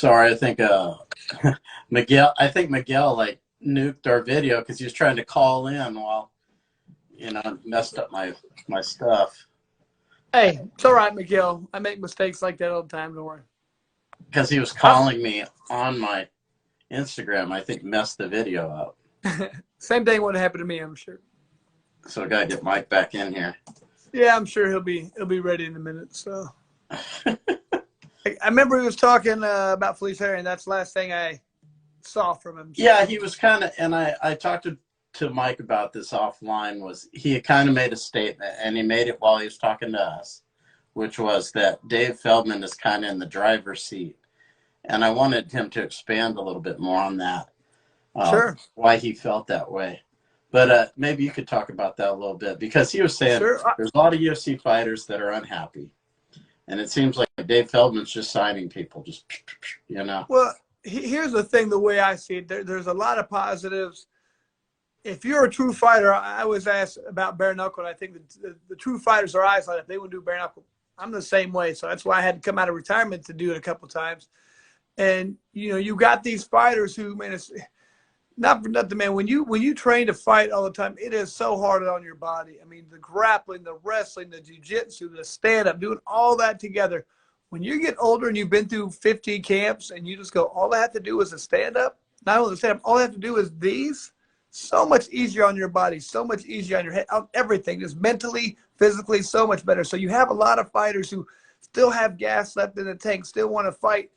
Sorry, I think Miguel like nuked our video because he was trying to call in while messed up my stuff Hey, it's all right, Miguel. I make mistakes like that all the time. Don't worry. because he was I'm, calling me on my Instagram. I think messed the video up. Same thing would happen to me, I'm sure. So I gotta get Mike back in here. Yeah, I'm sure he'll be ready in a minute. So I remember he was talking about Felice Harry, and that's the last thing I saw from him. So. Yeah, he was kind of, and I talked to Mike about this offline. Was he had kind of made a statement, and he made it while he was talking to us, which was that Dave Feldman is kind of in the driver's seat, and I wanted him to expand a little bit more on that. Sure. Why he felt that way. But maybe you could talk about that a little bit, because he was saying there's a lot of UFC fighters that are unhappy. And it seems like Dave Feldman's just signing people, Well, here's the thing, the way I see it, there's a lot of positives. If you're a true fighter, I was asked about bare knuckle, and I think the true fighters are isolated. If they would do bare knuckle, I'm the same way. So that's why I had to come out of retirement to do it a couple times. And, you got these fighters who, man, it's not for nothing, man. When you train to fight all the time, it is so hard on your body. I mean, the grappling, the wrestling, the jiu-jitsu, the stand-up, doing all that together. When you get older and you've been through 50 camps and you just go, all I have to do is a stand-up, not only the stand-up, all I have to do is these, so much easier on your body, so much easier on your head, on everything, just mentally, physically, so much better. So you have a lot of fighters who still have gas left in the tank, still want to fight.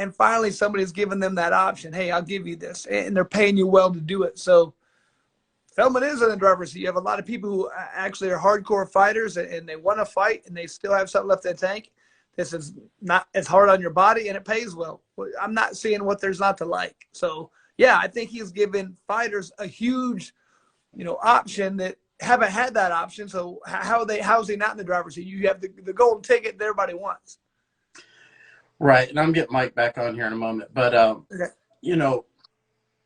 And finally, somebody's given them that option. Hey, I'll give you this. And they're paying you well to do it. So Feldman is in the driver's seat. You have a lot of people who actually are hardcore fighters and they want to fight and they still have something left in the tank. This is not as hard on your body and it pays well. I'm not seeing what there's not to like. So, yeah, I think he's given fighters a huge, option that haven't had that option. So how's he not in the driver's seat? You have the golden ticket that everybody wants. Right, and I'm getting Mike back on here in a moment. But, Okay.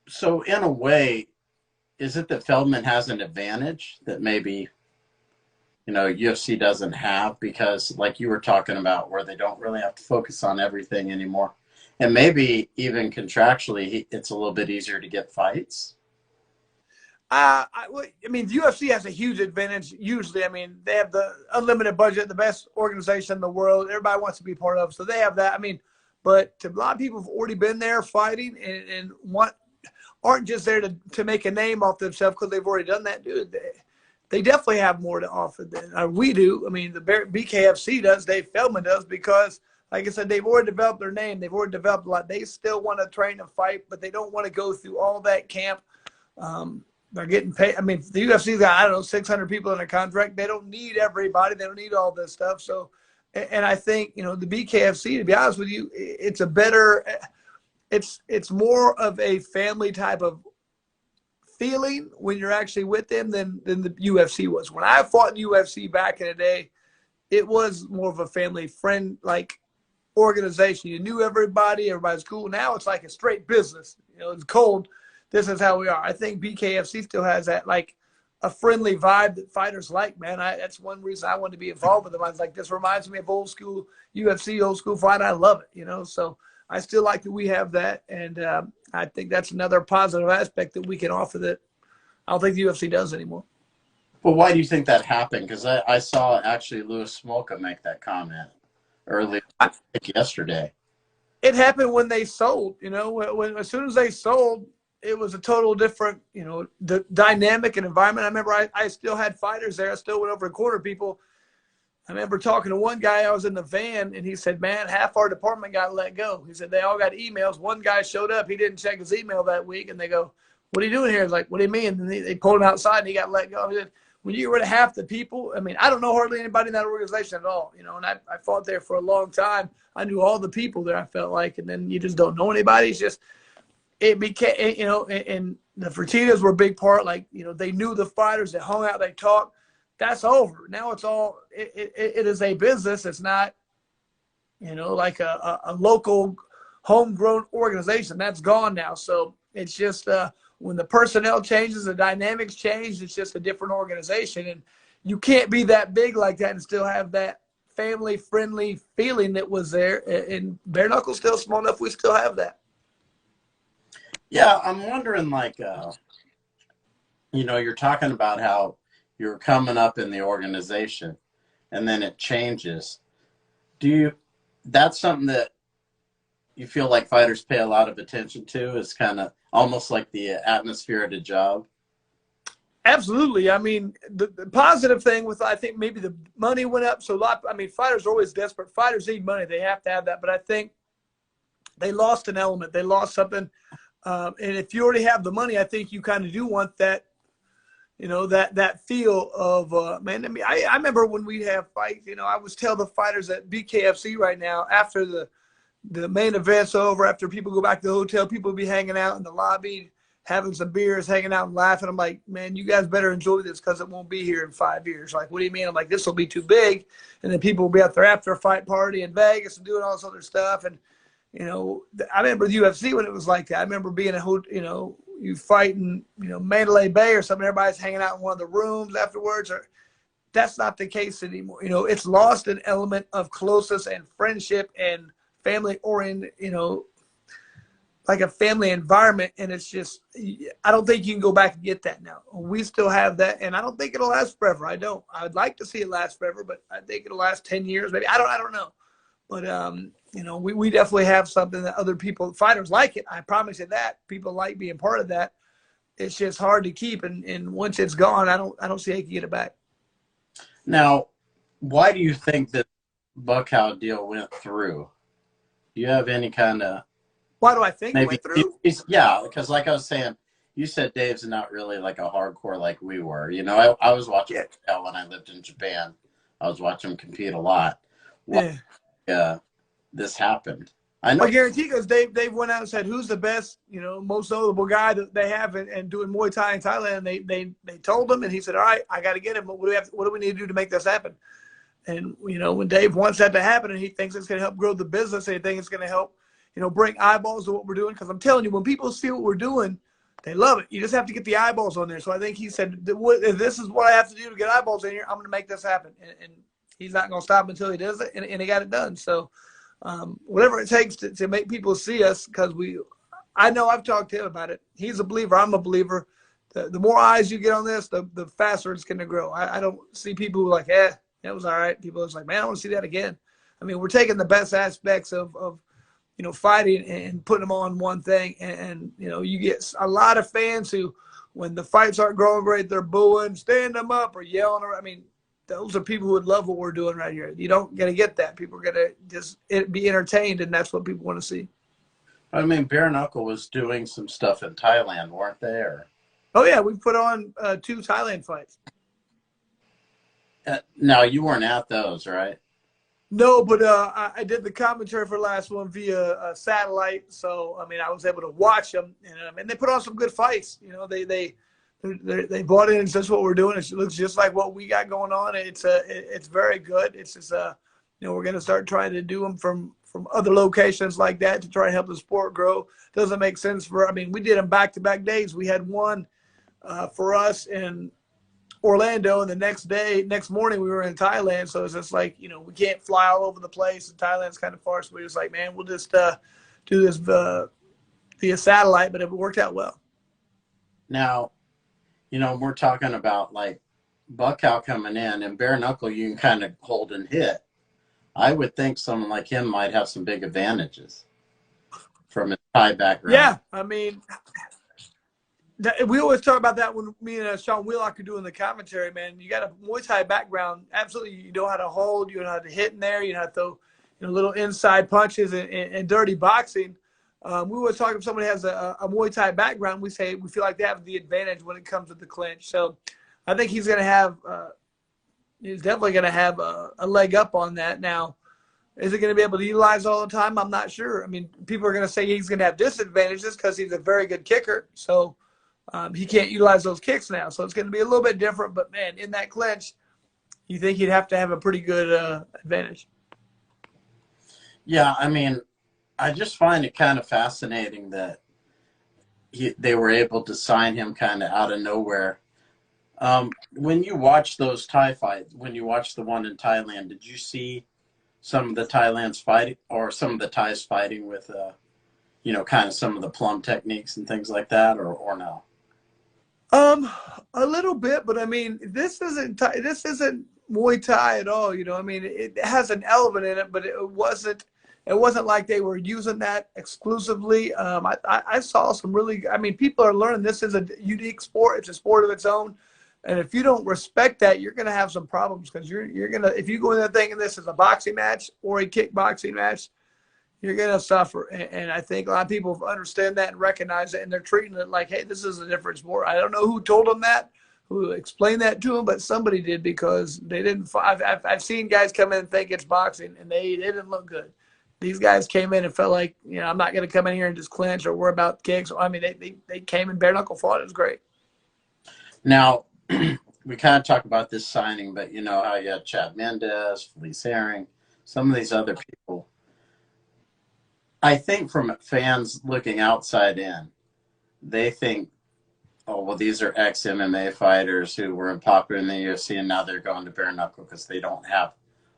So in a way, is it that Feldman has an advantage that maybe, UFC doesn't have? Because like you were talking about, where they don't really have to focus on everything anymore. And maybe even contractually, it's a little bit easier to get fights. I mean, the UFC has a huge advantage. Usually, I mean, they have the unlimited budget, the best organization in the world. Everybody wants to be part of, so they have that. I mean, but a lot of people have already been there fighting and aren't just there to make a name off themselves because they've already done that, dude. They definitely have more to offer than we do. I mean, the BKFC does, Dave Feldman does, because, like I said, they've already developed their name. They've already developed a lot. They still want to train and fight, but they don't want to go through all that camp. They're getting paid. I mean, the UFC's got, I don't know, 600 people in a contract. They don't need everybody. They don't need all this stuff. So, and I think, the BKFC, to be honest with you, it's a better, it's more of a family type of feeling when you're actually with them than the UFC was. When I fought in UFC back in the day, it was more of a family friend, like, organization. You knew everybody. Everybody's cool. Now it's like a straight business. It's cold. This is how we are. I think BKFC still has that, like, a friendly vibe that fighters like, man. That's one reason I wanted to be involved with them. I was like, this reminds me of old school UFC, old school fight. I love it, So I still like that we have that. And I think that's another positive aspect that we can offer that I don't think the UFC does anymore. Well, why do you think that happened? Because I saw actually Louis Smolka make that comment earlier, yesterday. It happened when they sold, when as soon as they sold, it was a total different, the dynamic and environment. I remember I still had fighters there. I still went over to corner people. I remember talking to one guy. I was in the van, and he said, man, half our department got let go. He said they all got emails. One guy showed up. He didn't check his email that week, and they go, what are you doing here? He's like, what do you mean? And they pulled him outside, and he got let go. He said, when you get rid of half the people, I mean, I don't know hardly anybody in that organization at all, and I fought there for a long time. I knew all the people there, I felt like, and then you just don't know anybody. It's just, it became, and the Fertittas were a big part. Like, they knew the fighters, they hung out, they talked. That's over. Now it's all, it is a business. It's not, like a local homegrown organization. That's gone now. So it's just when the personnel changes, the dynamics change, it's just a different organization. And you can't be that big like that and still have that family friendly feeling that was there. And bare knuckle's still small enough. We still have that. Yeah. I'm wondering, like, you're talking about how you're coming up in the organization and then it changes. That's something that you feel like fighters pay a lot of attention to, is kind of almost like the atmosphere at a job? Absolutely. I mean, the positive thing with, I think maybe the money went up. So fighters are always desperate. Fighters need money. They have to have that. But I think they lost an element. They lost something. And if you already have the money, I think you kind of do want that, that feel of, man. I mean, I remember when we'd have fights, I always tell the fighters at BKFC right now, after the main event's over, after people go back to the hotel, people will be hanging out in the lobby, having some beers, hanging out and laughing. I'm like, man, you guys better enjoy this because it won't be here in 5 years. Like, what do you mean? I'm like, this will be too big. And then people will be out there after a fight party in Vegas and doing all this other stuff. And, I remember the UFC when it was like that. I remember being you fighting, Mandalay Bay or something. Everybody's hanging out in one of the rooms afterwards. Or that's not the case anymore. It's lost an element of closeness and friendship and family oriented, like a family environment. And it's just, I don't think you can go back and get that now. We still have that, and I don't think it'll last forever. I don't. I would like to see it last forever, but I think it'll last 10 years, maybe. I don't know. But we definitely have something that other people, fighters like it. I promise you that. People like being part of that. It's just hard to keep, and once it's gone, I don't see how you can get it back. Now, why do you think that Buckhow deal went through? Do you have any kind of... Why do I think it went through? Yeah, because like I was saying, you said Dave's not really like a hardcore like we were. I was watching Buckhow when I lived in Japan. I was watching him compete a lot. Why this happened? I know. I guarantee, because Dave went out and said, who's the best, most notable guy that they have and doing Muay Thai in Thailand. They told him, and he said, all right, I got to get him. But what do we need to do to make this happen? And, when Dave wants that to happen and he thinks it's going to help grow the business, and he thinks it's going to help, bring eyeballs to what we're doing. Because I'm telling you, when people see what we're doing, they love it. You just have to get the eyeballs on there. So I think he said, if this is what I have to do to get eyeballs in here, I'm going to make this happen. And he's not going to stop until he does it, and he got it done. So whatever it takes to make people see us, because I know I've talked to him about it. He's a believer. I'm a believer. The more eyes you get on this, the faster it's going to grow. I don't see people who are like, that was all right. People are like, man, I want to see that again. I mean, we're taking the best aspects of fighting and putting them on one thing. And you get a lot of fans who, when the fights aren't growing great, they're booing, stand them up, or yelling. I mean, those are people who would love what we're doing right here. You don't going to get that. People are going to just be entertained, and that's what people want to see. I mean, Bare Knuckle was doing some stuff in Thailand, weren't they? Oh, yeah. We put on 2 Thailand fights. Now, you weren't at those, right? No, but I did the commentary for the last one via satellite. So, I mean, I was able to watch them. And they put on some good fights. They bought in. That's what we're doing. It looks just like what we got going on. It's very good. It's just we're going to start trying to do them from other locations like that to try and help the sport grow. Doesn't make sense we did them back-to-back days. We had one for us in Orlando, and the next morning we were in Thailand. So it's just like, we can't fly all over the place, and Thailand's kind of far. So we're just like, man, we'll just do this via satellite, but it worked out well. Now, we're talking about like Buckhow coming in, and Bare Knuckle you can kind of hold and hit. I would think someone like him might have some big advantages from his Thai background. Yeah, I mean, we always talk about that when me and Sean Wheelock are doing the commentary, man. You got a Muay Thai background. Absolutely. You know how to hold. You know how to hit in there. You know how to throw little inside punches and dirty boxing. We always talk if somebody has a Muay Thai background, we say we feel like they have the advantage when it comes to the clinch. So I think he's going to have he's definitely going to have a leg up on that. Now, is it going to be able to utilize all the time? I'm not sure. I mean, people are going to say he's going to have disadvantages because he's a very good kicker. So he can't utilize those kicks now. So it's going to be a little bit different. But, man, in that clinch, you think he'd have to have a pretty good advantage. Yeah, I mean, I just find it kind of fascinating that they were able to sign him kind of out of nowhere. When you watch those Thai fights, when you watch the one in Thailand, did you see some of the Thailand's fighting or some of the Thais fighting with, kind of some of the plum techniques and things like that, or no? Um, a little bit, but I mean, this isn't Muay Thai at all. I mean, it has an element in it, but it wasn't like they were using that exclusively. I saw some really, I mean, people are learning this is a unique sport. It's a sport of its own. And if you don't respect that, you're going to have some problems because you're going to, if you go in there thinking this is a boxing match or a kickboxing match, you're going to suffer. And I think a lot of people understand that and recognize it, and they're treating it like, hey, this is a different sport. I don't know who told them that, who explained that to them, but somebody did, because they didn't. I've seen guys come in and think it's boxing, and they didn't look good. These guys came in and felt like, I'm not going to come in here and just clinch or worry about kicks. I mean, they came in bare knuckle fought. It was great. Now, we kind of talk about this signing, but you know how you had Chad Mendez, Felice Herring, some of these other people. I think from fans looking outside in, they think, oh, well, these are ex-MMA fighters who were unpopular in the UFC, and now they're going to bare knuckle because they don't have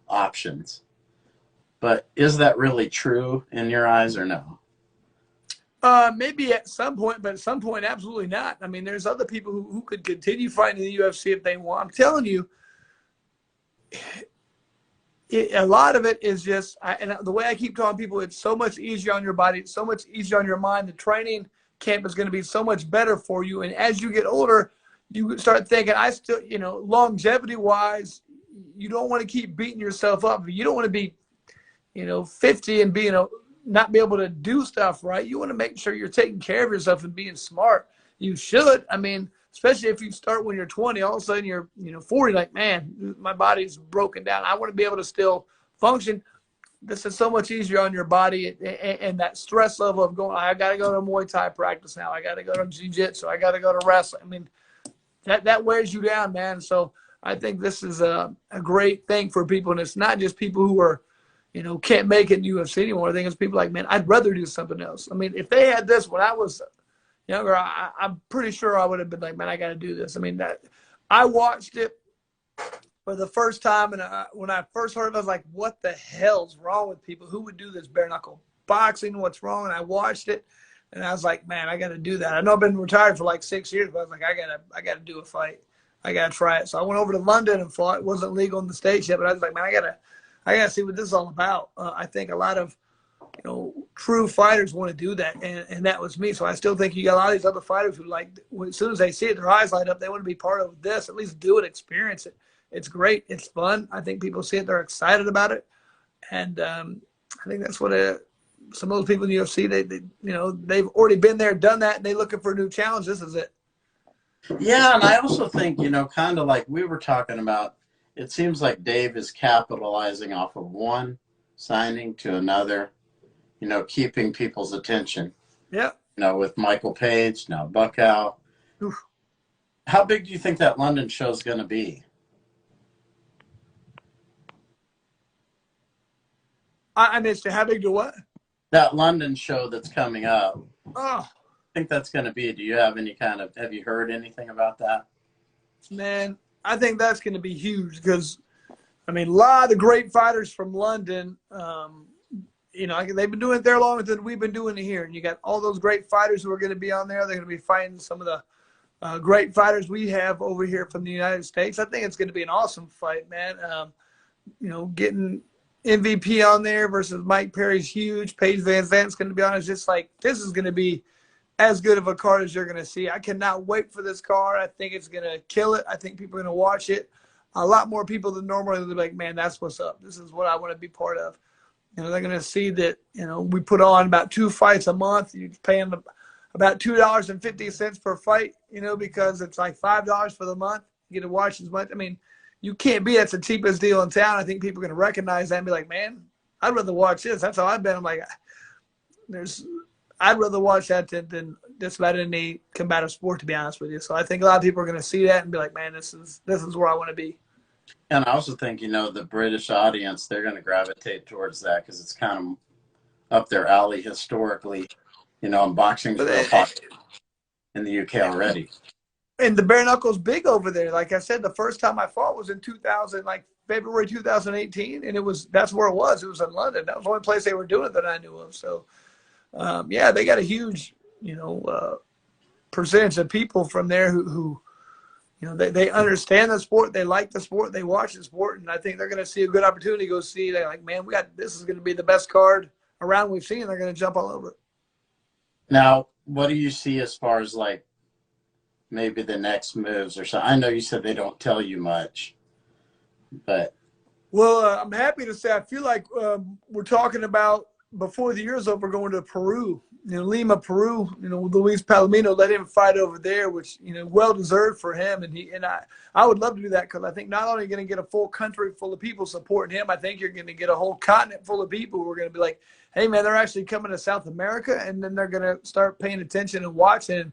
options. But is that really true in your eyes, or no? Maybe at some point, but at some point, absolutely not. I mean, there's other people who could continue fighting in the UFC if they want. I'm telling you, a lot of it is just, and the way I keep telling people, it's so much easier on your body. It's so much easier on your mind. The training camp is going to be so much better for you. And as you get older, you start thinking, I still, longevity wise, you don't want to keep beating yourself up. You don't want to be, 50 and not be able to do stuff right. You want to make sure you're taking care of yourself and being smart. You should. I mean, especially if you start when you're 20, all of a sudden you're 40, like, man, my body's broken down. I want to be able to still function. This is so much easier on your body, and that stress level of going, I got to go to Muay Thai practice now. I got to go to jiu-jitsu. I got to go to wrestling. I mean, that wears you down, man. So I think this is a great thing for people, and it's not just people who are, can't make it in UFC anymore. I think it's people like, man, I'd rather do something else. I mean, if they had this when I was younger, I'm pretty sure I would have been like, man, I got to do this. I mean, I watched it for the first time, and when I first heard it, I was like, what the hell's wrong with people? Who would do this bare knuckle boxing? What's wrong? And I watched it, and I was like, man, I got to do that. I know I've been retired for like 6 years, but I was like, I got to do a fight. I got to try it. So I went over to London and fought. It wasn't legal in the States yet, but I was like, man, I got to see what this is all about. I think a lot of true fighters want to do that, and that was me. So I still think you got a lot of these other fighters who, like, as soon as they see it, their eyes light up. They want to be part of this. At least do it, experience it. It's great. It's fun. I think people see it, they're excited about it, and I think that's what some of those people in the UFC, they've already been there, done that, and they're looking for a new challenge. This is it. Yeah, and I also think, kind of like we were talking about, it seems like Dave is capitalizing off of one signing to another, keeping people's attention. Yeah. With Michael Page, now Buckow. Oof. How big do you think that London show is going to be? I missed it. How big to what? That London show that's coming up. Oh, I think that's going to be. Do you have any have you heard anything about that? man, I think that's going to be huge because, I mean, a lot of the great fighters from London, they've been doing it there longer than we've been doing it here. And you got all those great fighters who are going to be on there. They're going to be fighting some of the great fighters we have over here from the United States. I think it's going to be an awesome fight, man. Getting MVP on there versus Mike Perry's huge. Paige Van Zant's going to be on. It's just like, this is going to be as good of a card as you're going to see. I cannot wait for this card. I think it's going to kill it. I think people are going to watch it. A lot more people than normally. They'll be like, man, that's what's up. This is what I want to be part of. They're going to see that, we put on about 2 fights a month. You're paying about $2.50 per fight, because it's like $5 for the month. You get to watch as much. I mean, you can't be, that's the cheapest deal in town. I think people are going to recognize that and be like, man, I'd rather watch this. That's how I've been. I'm like, I'd rather watch that than just about any combative sport, to be honest with you. So I think a lot of people are going to see that and be like, man, this is where I want to be. And I also think, the British audience, they're going to gravitate towards that because it's kind of up their alley historically. And boxing's real popular in the UK already. And the bare knuckle's big over there. Like I said, the first time I fought was in 2000, like February 2018, and that's where it was. It was in London. That was the only place they were doing it that I knew of. So yeah, they got a huge, percentage of people from there who they understand the sport, they like the sport, they watch the sport, and I think they're going to see a good opportunity to go see. They're like, man, this is going to be the best card around we've seen. They're going to jump all over it. Now, what do you see as far as like maybe the next moves or something? I know you said they don't tell you much, but well, I'm happy to say I feel like we're talking about before the year's over going to Peru. Lima, Peru. Luis Palomino, let him fight over there, which well deserved for him. And I would love to do that because I think not only are you going to get a full country full of people supporting him, I think you're going to get a whole continent full of people who are going to be like, hey man, they're actually coming to South America, and then they're going to start paying attention and watching.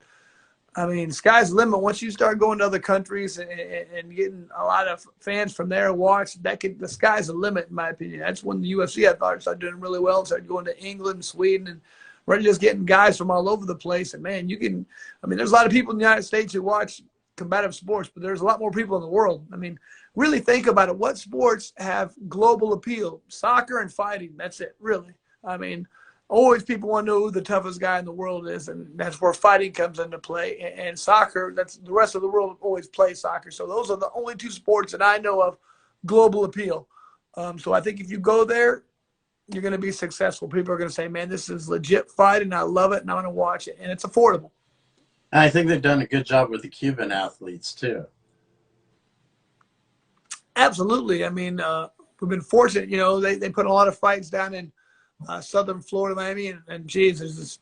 I mean, sky's the limit. Once you start going to other countries and getting a lot of fans from there watch, the sky's the limit, in my opinion. That's when the UFC, I thought, started doing really well. Started going to England, Sweden, and we're just getting guys from all over the place. And, man, there's a lot of people in the United States who watch combative sports, but there's a lot more people in the world. I mean, really think about it. What sports have global appeal? Soccer and fighting. That's it, really. I mean, always people want to know who the toughest guy in the world is, and that's where fighting comes into play. And soccer, that's the rest of the world always plays soccer. So those are the only two sports that I know of global appeal. So I think if you go there, you're going to be successful. People are going to say, man, this is legit fighting. I love it, and I want to watch it. And it's affordable. I think they've done a good job with the Cuban athletes too. Absolutely. I mean, we've been fortunate. They put a lot of fights down in Southern Florida, Miami, and geez, there's this,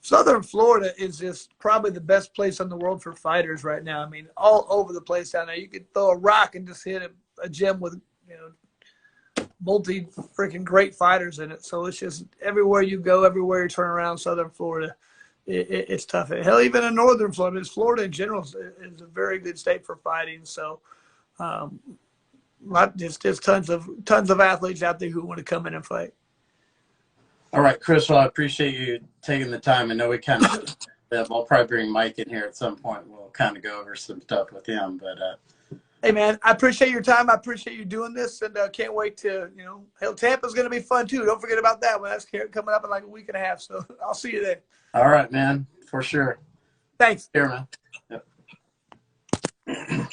Southern Florida is just probably the best place in the world for fighters right now. I mean, all over the place down there. You could throw a rock and just hit a gym with, multi freaking great fighters in it. So it's just everywhere you go, everywhere you turn around, Southern Florida, it's tough. Hell, even in Northern Florida, Florida in general is a very good state for fighting. So, there's tons of athletes out there who want to come in and fight. All right, Chris, well, I appreciate you taking the time. I know we kind of I'll probably bring Mike in here at some point. We'll kind of go over some stuff with him. But hey, man, I appreciate your time. I appreciate you doing this, and can't wait to, hell, Tampa's going to be fun, too. Don't forget about that one. That's coming up in like a week and a half, so I'll see you there. All right, man, for sure. Thanks. Here, man. Yep.